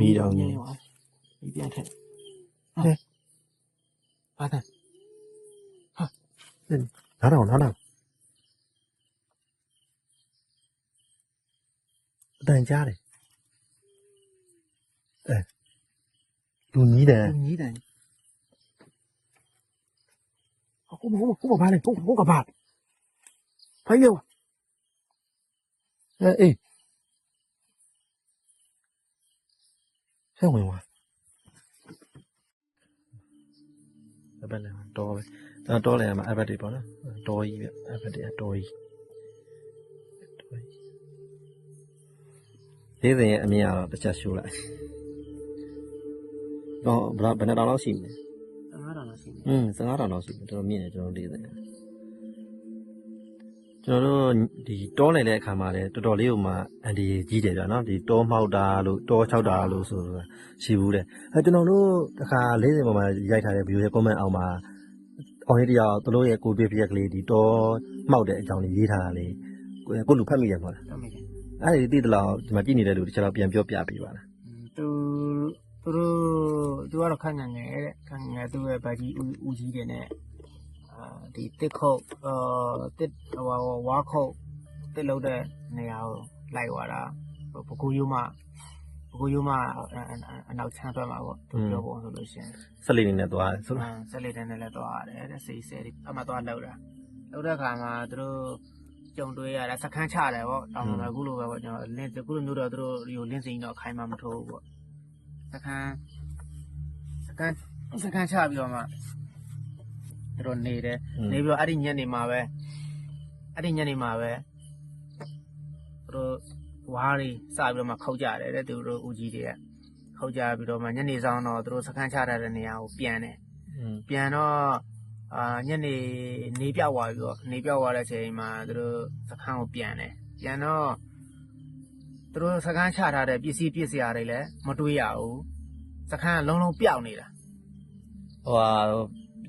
နီးတောင်ကြီး ဒီပြန်ထက် ဟဲ့ ဘာသာ နားတော့နားအတန်ကြားတယ်လူနီးတယ် ညီးတယ်ဟုတ်ပါဘာလဲဟုတ်ကဘာဖိုင်ရော အေးဆဲဝင်သွားအဘက်လည်းတော်ပဲတော်လည်းမှာအဘက်တွေပေါ့နော်တော်ကြီးပြအဘက်တွေတော်ကြီးသေးစင်ရဲ့အမြင်ကတော့တစ်ချက်ရှိုးလိုက်တော့ဘယ်နှစ်တောင်လောက်ရှိမလဲ 15တောင်လောက်ရှိတယ် 15တောင်လောက်ရှိတယ်တော်တော်မြင့်တယ်ကျွန်တော်လေးစင်ကျွန်တော်တို့ဒီတောနယ်တဲ့အခါမှာလည်းတော်တော်လေးကိုမှအန်ဒီကြီးတယ်ဗျာနော်ဒီတောမှောက်တာလို့တောချောက်တာလို့ဆိုတာရှိဘူးတဲ့ကျွန်တော်တို့တစ်ခါလေးစင်ပေါ်မှာရိုက်ထားတဲ့ဗီဒီယိုရဲ့ comment အောက်မှာအောင်လေးတယောက်သူတို့ရဲ့ကိုပြပြက်ကလေးဒီတောမှောက်တဲ့အကြောင်းလေးရေးထားတာလေကိုလူဖတ်မိရမှာလား တော့မိတယ် အဲ့ဒီတိတလောက်ဒီမှာကြည့်နေတဲ့လူတစ်ချက်တော့ပြန်ပြောပြပေးပါလား သူကတော့ခန့်ငယ်ငယ်တဲ့ခန့်ငယ်သူရဲ့ဗာကြီးဦးကြီးတယ်နဲ့ဒီတစ်ခုတ်တစ်ဝါခုတ်တစ်လုံးတဲ့နေရာကိုလိုက်သွားတာပကူယုံမအနောက်ချမ်းထွက်မှာပေါ့သူပြောပုံဆိုလို့ရှိရင် ဆက်လေးနေနဲ့သွားဆို ဆက်လက်တန်းနဲ့လည်းသွားရတယ်တဲ့စိတ်ဆဲဒီအမှသွားလောက်တဲ့အခါမှာသူတို့ကြုံတွေ့ရတာစခန်းချတယ်ပေါ့တောင်မှာအခုလိုပဲပေါ့ကျွန်တော်လင်းခုလိုမျိုးတော့သူတို့ဒီလင်းစိန်တော့ခိုင်းမှမထိုးဘူးပေါ့စခန်းချပြီးတော့မှသူတို့နေတယ်နေပြီးတော့အဲ့ဒီညနေမှာပဲသူတို့ဝါးတွေစပြီးတော့မှခောက်ကြတယ်တဲ့သူတို့ဦးကြီးတွေကခောက်ကြပြီးတော့မှညနေဆောင်တော့သူတို့စခန်းချထားတဲ့နေရာကိုပြန်တယ်ပြန်တော့ညနေနေပြောက်သွားပြီးတော့နေပြောက်သွားတဲ့အချိန်မှာသူတို့စခန်းကိုပြန်တယ်ပြန်တော့သူတို့စခန်းချထားတဲ့ပစ္စည်းပစ္စည်းတွေလည်းမတွေးရဘူးစခန်းလုံးလုံးပျောက်နေတာ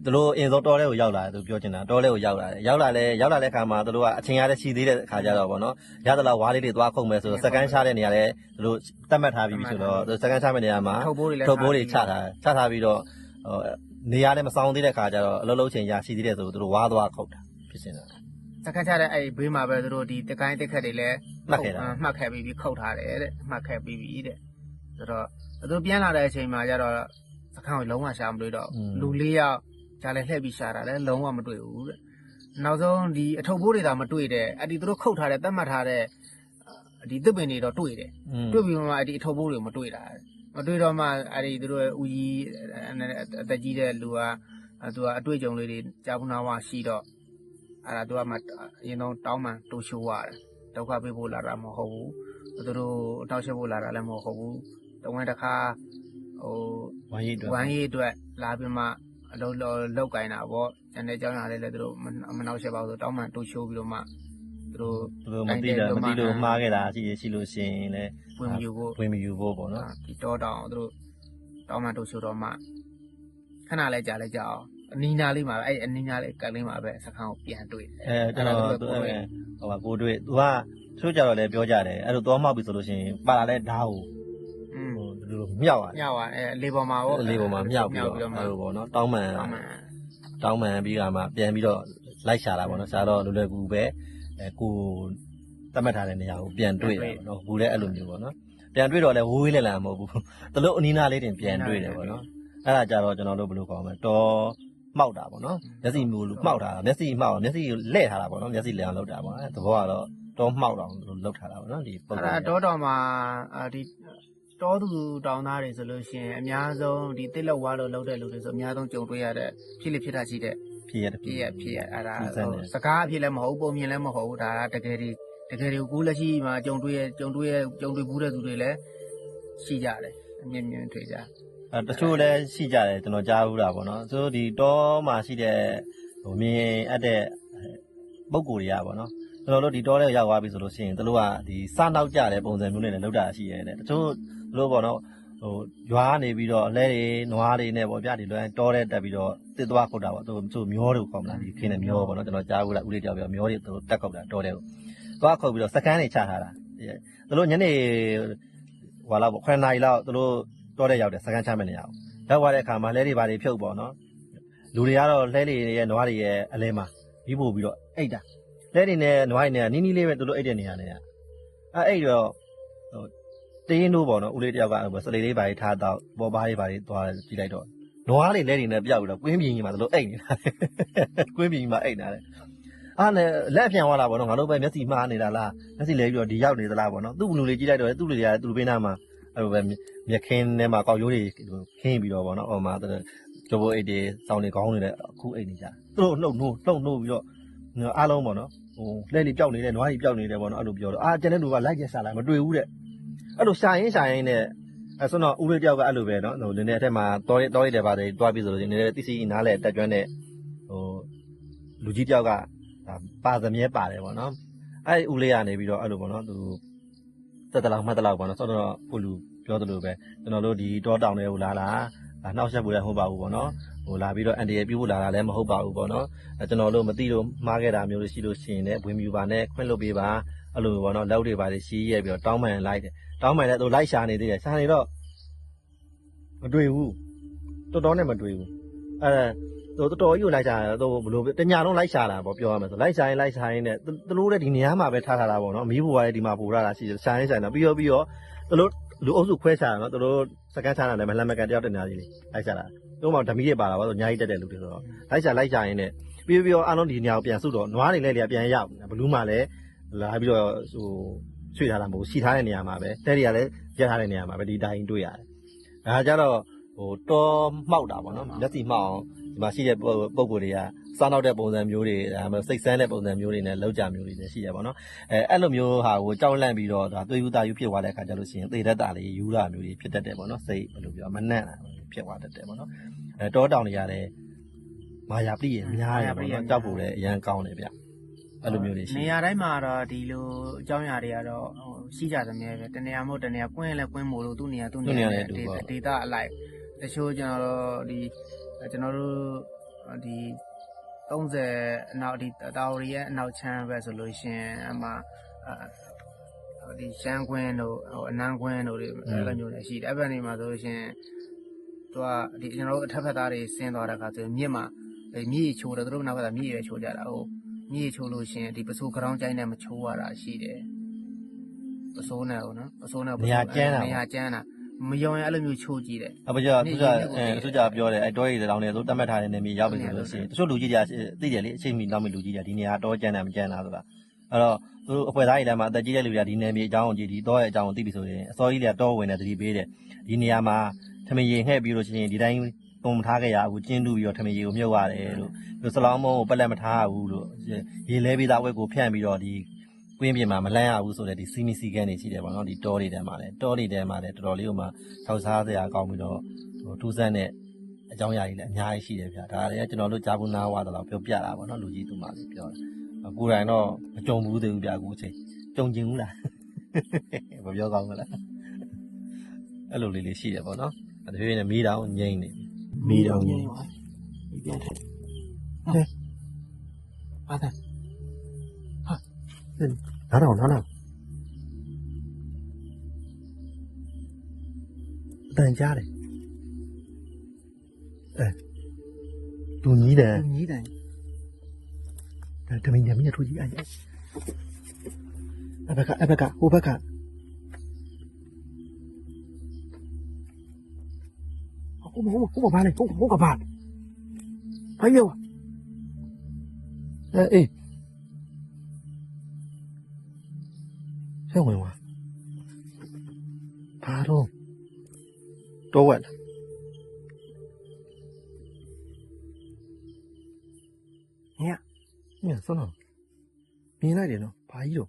သူတို့အင်စောတော်ထဲကိုရောက်လာတယ်သူပြောချင်တာတော်ထဲကိုရောက်လာတယ်ရောက်လာတဲ့အခါမှာသူတို့ကအချိန်ရတဲ့ရှိသေးတဲ့အခါကျတော့ဗောနော်ရသလားဝါးလေးတွေသွားခုတ်မယ်ဆိုတော့စကန်ချတဲ့နေရာလဲသူတို့တတ်မှတ်ထားပြီးဆိုတော့စကန်ချမယ့်နေရာမှာထုတ်ပိုးတွေချထားပြီးတော့နေရာလည်းမဆောင်သေးတဲ့အခါကျတော့အလုံးလုံးချိန်ရရှိသေးတယ်ဆိုသူတို့ဝါးသွားခုတ်တာဖြစ်နေတာ စခန်းချတဲ့အဲ့ဘေးမှာပဲသူတို့ဒီတကိုင်းတက်ခက်တွေလည်းမှတ်ခဲ့ပြီးခုတ်ထားတယ်တဲ့မှတ်ခဲ့ပြီးတဲ့ဆိုတော့သူတို့ပြန်လာတဲ့အချိန်မှာကျတော့စခန်းကိုလုံးဝရှာမတွေ့တော့လူ၄ယောက်ဂျာလည်းလှည့်ပြီးရှာတာလည်းလုံးဝမတွေ့ဘူးတဲ့နောက်ဆုံးဒီအထုပ်ပိုးတွေဒါမတွေ့တဲ့အဲ့ဒီသူတို့ခုတ်ထားတဲ့တတ်မှတ်ထားတဲ့ဒီသစ်ပင်တွေတော့တွေ့တယ်တွေ့ပြီးမှအဲ့ဒီအထုပ်ပိုးတွေမတွေ့တာမတွေ့တော့မှအဲ့ဒီသူတို့ရဲ့ဦးကြီးအသက်ကြီးတဲ့လူကသူကအတွေ့အကြုံလေးတွေကြာဖူးနာဝရှိတော့အဲ့ဒါသူကမှအရင်တော့တောင်းမှတိုးရှိုးရတယ်ဒုက္ခပေးဖို့လာတာမဟုတ်ဘူးသူတို့တောက်ချက်ဖို့လာတာလည်းမဟုတ်ဘူးတဝင်းတစ်ခါဝမ်းရည်အတွက်လာပြီးမှအလုံးလောက်ကင်တာပေါ့ကျန်တဲ့ကြောင်းရလေးလည်းသူတို့မနှောက်ရှက်ပါဘူးဆိုတောင်းမှတိုးရှိုးပြီးတော့မှသူတို့မသိလို့မှားခဲ့တာရှိလို့ရှိရင်လည်း ဝင်မယူဖို့ပေါ့နော် ဒီတောတောင်သူတို့တောင်းမှတိုးရှိုးတော့မှခဏလဲကြာအောင်အနီးနားလေးမှာပဲအဲ့အနီးနားလေးကလေးမှာပဲစခန်းကိုပြန်တွေ့ကျွန်တော်ကိုတွေ့သူကချိုးကြတော့လည်းပြောကြတယ်အဲ့လိုသွားမှောက်ပြီဆိုလို့ရှိရင်ပါလာတဲ့ဓာတ်ကိုမြောက်ရတယ်လေပေါ်မှာပေါ့လေပေါ်မှာမြောက်ပြီးတော့အဲ့လိုပေါ့နော်တောင်းမှန်ပြီးကမှပြန်ပြီးတော့လိုက်ရှာတာပေါ့နော်ရှာတော့လွယ်ကူပဲကိုတတ်မှတ်ထားတဲ့နေရာကိုပြန်တွေ့တယ်ပေါ့နော်ဘူးလည်းအဲ့လိုမျိုးပေါ့နော်ပြန်တွေ့တော့လည်းဝေးလဲလာမဟုတ်ဘူးသူတို့အနီးနားလေးတင်ပြန်တွေ့တယ်ပေါ့နော်အဲ့ဒါကြတော့ကျွန်တော်တို့ဘယ်လိုခေါ်မလဲတော်မှောက်တာပေါ့နော်မျက်စိမူလို့မှောက်တာမျက်စိလဲ့ထားတာပေါ့နော်မျက်စိလဲအောင်လုပ်တာပေါ့သဘောကတော့တော်မှောက်တာလုပ်ထားတာပေါ့နော်ဒီပုံစံအဲ့ဒါတောတော်မှာဒီတောသူတောင်သားတွေဆိုလို့ရှိရင်အများဆုံးဒီတစ်လောက်ဝါလို့လုပ်တဲ့လူတွေဆိုအများဆုံးကြုံတွေ့ရတဲ့ဖြစ်တာရှိတဲ့ဖြစ်ရအဲ့ဒါစကားအဖြစ်လည်းမဟုတ်ပုံမြင်လည်းမဟုတ်ဘူးဒါတကယ်ကိုလက်ရှိမှာကြုံတွေ့ဘူးတဲ့သူတွေလည်းရှိကြတယ်အမြင်တွေ့ကြတချို့လည်းရှိကြတယ်ကျွန်တော်ကြားဘူးတာပေါ့နော်ဆိုဒီတောမှာရှိတဲ့မြင်အပ်တဲ့ပုံကိုယ်တွေကပေါ့နော်ကျွန်တော်တို့ဒီတောထဲရောက်သွားပြီဆိုလို့ရှိရင်တို့ကဒီစနောက်ကြတဲ့ပုံစံမျိုးနဲ့လည်းလောက်တာရှိရတယ်တချို့တို့ပေါ့နော်ရွာနေပြီးတော့အလဲတွေနွားတွေနဲ့ပေါ့ဗျာဒီလွယ်တောထဲတက်ပြီးတော့တစ်သွားခုတ်တာပေါ့သူမျောတို့ခေါ်မလားဒီခင်းနဲ့မျောပေါ့နော်ကျွန်တော်ကြားဘူးလားဦးလေးကြောက်ပြောမျောတွေသူတက်ခုတ်တာတောထဲကိုသွားခုတ်ပြီးတော့စကန်တွေချထားတာတို့ညနေဝ ဟွာလောက်ပေါ့9နာရီလောက်သူတို့တော့တဲ့ရောက်တယ်စကန်ချမယ်နေရအောင်ရောက်သွားတဲ့အခါမှာလဲတွေဘာတွေဖြုတ်ပေါ့နော်လူတွေကတော့လဲတွေရဲ့နွားတွေရဲ့အလဲမှာပြီးပို့ပြီးတော့အိတ်တာလဲတွေနဲ့နွားတွေနဲ့နီးနီးလေးပဲသူတို့အိတ်တဲ့နေရာနဲ့အဲ့တော့တင်းတို့ပေါ့နော်ဦးလေးတယောက်ကစလေလေးဘာတွေထားတော့ပေါ်ပါးတွေဘာတွေသွားကြည့်လိုက်တော့နွားတွေလဲတွေနဲ့ပြောက်ပြီးတော့ကွင်းပြင်းကြီးမှာသူတို့အိတ်နေတာကွင်းပြင်းကြီးမှာအိတ်နေတာအားနဲ့လက်ပြန်သွားတာပေါ့နော်ငါတို့ပဲမျက်စိမှားနေတာလားမျက်စိလဲပြီးတော့ဒီရောက်နေသလားပေါ့နော်သူ့လူလေးကြည့်လိုက်တော့သူ့လူတွေကသူ့ဘေးနားမှာအဲ့လိုပဲမြက်ခင်းထဲမှာကောက်ရိုးတွေခင်းပြီးတော့ပေါ့နော်ဟိုမှာကျိုးအိတ်တွေစောင်းတွေခေါင်းတွေနဲ့အခုအိတ်နေကြသူတို့နှုတ်ပြီးတော့အားလုံးပေါ့နော်ဟိုလဲလေးပြောက်နေတယ်နွားကြီးပြောက်နေတယ်ပေါ့နော်အဲ့လိုပြောတော့ကျန်တဲ့လူကလိုက်ကျက်စားလိုက်မတွေ့ဘူးတဲ့အဲ့လိုရှာရင်းနဲ့အဲ့ဆိုတော့ဦးလေးတယောက်ကအဲ့လိုပဲနော်ဟိုနည်းနည်းအထက်မှာတောရတဲ့ပါတယ်တွားပြီးဆိုလို့နည်းနည်းတိစီနားလဲတက်ကျွမ်းတဲ့ဟိုလူကြီးတယောက်ကပါသမီးပါတယ်ပေါ့နော်အဲ့ဦးလေးကနေပြီးတော့အဲ့လိုပေါ့နော်သူတက်တလောက်မှတ်တလောက်ပေါ့နော်ဆိုတော့ကိုလူပြောသလိုပဲကျွန်တော်တို့ဒီတောတောင်တွေကိုလာနှောက်ရက်ဖို့လည်းမဟုတ်ပါဘူးပေါ့နော်ဟိုလာပြီးတော့အန်တီရပြဖို့လာတာလည်းမဟုတ်ပါဘူးပေါ့နော်ကျွန်တော်တို့မသိလို့မှားခဲ့တာမျိုးရှိလို့ရှိရင်လည်းဝင်ပြူပါနဲ့ခွင့်လုပ်ပေးပါအဲ့လိုပေါ့နော်လက်တွေပါတယ်ရှိရဲပြီးတော့တောင်းပန်လိုက်တယ်တောင်းပန်လည်းသူလိုက်ရှာနေသေးတယ်ရှာနေတော့မတွေ့ဘူးတော်နဲ့မတွေ့ဘူးတော်ကြီးကိုလိုက်ရှာတယ်သူဘလို့တညာလုံးလိုက်ရှာတာပေါ့ပြောရမယ်ဆိုလိုက်ရှာရင်နဲ့သူတို့လည်းဒီနေရာမှာပဲထားထားတာပေါ့နော်မီးဘူကလည်းဒီမှာပူထားတာရှိတယ်ရှာရင်တော့ပြီးတော့သူတို့လူအုပ်စုခွဲရှာတာနော်သူတို့စကန်ချတာလည်းမလှမ်းမကန်တယောက်တနေရာကြီးလိုက်ရှာတာတို့မှဓမီတွေပါတာပေါ့ဆိုအများကြီးတက်တဲ့လူတွေဆိုတော့လိုက်ရှာရင်နဲ့ပြီးအားလုံးဒီနေရာကိုပြန်စုတော့နွားတွေလည်းပြန်ရောက်ဘလူးမှလည်းလာပြီးတော့ဟိုရွှေ့ထားတာမဟုတ်ရှိထားတဲ့နေရာမှာပဲတဲတွေကလည်းရက်ထားတဲ့နေရာမှာပဲဒီတိုင်းတွေ့ရတယ်ဒါကြတော့ဟိုတောမှောက်တာပေါ့နော်လက်စီမှောက်အောင်ဒီမှာရှိတဲ့ပုံကိုယ်တွေကစားနောက်တဲ့ပုံစံမျိုးတွေစိတ်ဆန်းတဲ့ပုံစံမျိုးတွေနဲ့လောက်ကြမျိုးတွေလည်းရှိရပါတော့အဲ့လိုမျိုးဟာကိုကြောက်လန့်ပြီးတော့ဒါသွေးယူတာယူဖြစ်သွားတဲ့အခါကျလို့ရှိရင်သေတတ်တာလေးယူတာမျိုးတွေဖြစ်တတ်တယ်ပေါ့နော်စိတ်ဘယ်လိုပြောမနှံ့တာဖြစ်သွားတတ်တယ်ပေါ့နော်တောတောင်တွေရတယ်မာယာပြည့်ရများရပေါ့နော်ကြောက်ဖို့လည်းအရန်ကောင်းတယ်ဗျအဲ့လိုမျိုးတွေရှိနေရာတိုင်းမှာတော့ဒီလိုအကြောင်းအရာတွေကတော့ဟိုရှိကြသမျှပဲတနေရာမဟုတ်တနေရာကွင်းလည်းကွင်းမို့လို့သူ့နေရာဒေတာအလိုက်တချို့ကျွန်တော်တို့ဒီ30အနောက်ဒီတာဝရီရဲ့အနောက်ချမ်းပဲဆိုလို့ရှင်အမှဒီရှမ်းကွင်းတို့ဟိုအနန်းကွင်းတို့တွေအဲ့လိုမျိုးလည်းရှိတယ်အဲ့ဘက်နေမှာဆိုလို့ရှင်သူကဒီကျွန်တော်တို့အထက်ဖက်သားတွေဆင်းသွားတဲ့အခါဆိုမြစ်မှာမြစ်ချိုးတယ်သူတို့နောက်ကမြစ်ရချိုးကြတာဟိုမြစ်ချိုးလို့ရှင်ဒီပစိုးကြောင်းကျိုင်းနဲ့မချိုးရတာရှိတယ်ပစိုးနဲ့ဟုတ်နော်ပစိုးနဲ့နေရာကျန်းတာမယုံရင်အဲ့လိုမျိုးချိုးကြည့်တယ်အပကြောသူကပြောတယ်အဲ့တောရီတောင်တွေသူတတ်မှတ်ထားတဲ့နေမြေရောက်ပြီဆိုလို့ရှိရင်တချို့လူကြီးတွေသိတယ်လေအချိန်မီနောက်မီလူကြီးတွေဒီနေရာတောကျန်းတယ်မကျန်းလားဆိုတာအဲ့တော့သူတို့အဖွဲ့သားတွေလည်းမှအသက်ကြီးတဲ့လူတွေကဒီနေမြေအကြောင်းကိုကြည့်ဒီတောရဲ့အကြောင်းကိုသိပြီဆိုရင်အစောကြီးတွေကတောဝင်တယ်သတိပေးတယ်ဒီနေရာမှာထမရေငှဲ့ပြီးလို့ရှိရင်ဒီတိုင်းပုံမထားခဲ့ရဘူးကျင်းတူပြီးတော့ထမရေကိုမြုပ်ရတယ်လို့စလောင်းမုံကိုပက်လက်မထားဘူးလို့ရေလဲပြီးသားဝက်ကိုဖြန့်ပြီးတော့ဒီကွင်းပြင်မှာမလန်းရဘူးဆိုတဲ့ဒီစီမီစီကန်တွေရှိတယ်ပေါ့နော်ဒီတောတွေထဲမှာလည်းတော်တော်လေးဟိုမှာထောက်စားစရာကောင်းပြီးတော့ဟိုထူးဆန်းတဲ့အကြောင်းအရာတွေလည်းအများကြီးရှိတယ်ဗျာဒါလည်းကျွန်တော်တို့ကြားဘူးနားဝါတော့ပြောပြတာပေါ့နော်လူကြီးသူမလေးပြောတယ်ကိုယ်တိုင်တော့မကြုံဘူးသေးဘူးဗျာအခုချိန်ကြုံကျင်ဘူးလားမပြောကောင်းဘူးလားအဲ့လိုလေးရှိတယ်ပေါ့နော်တဖြည်းဖြည်းနဲ့မီးတောင်ငိမ့်နေမီးတောင်ငိမ့်ပြန်ထက်ဟဲ့အားသာနားတော့တန်ကြားတယ်သူညီးတယ်တမင်းညမင်းထူကြီးအဲ့ဘက်ကဟိုဘက်ကဟိုဘာလဲဟိုကဘာဘာရောအေးဆဲဝင်ပါဘာတော့ဝက်ညစွန်းတော့မြင်လိုက်တယ်နော်ဘာကြီးတော့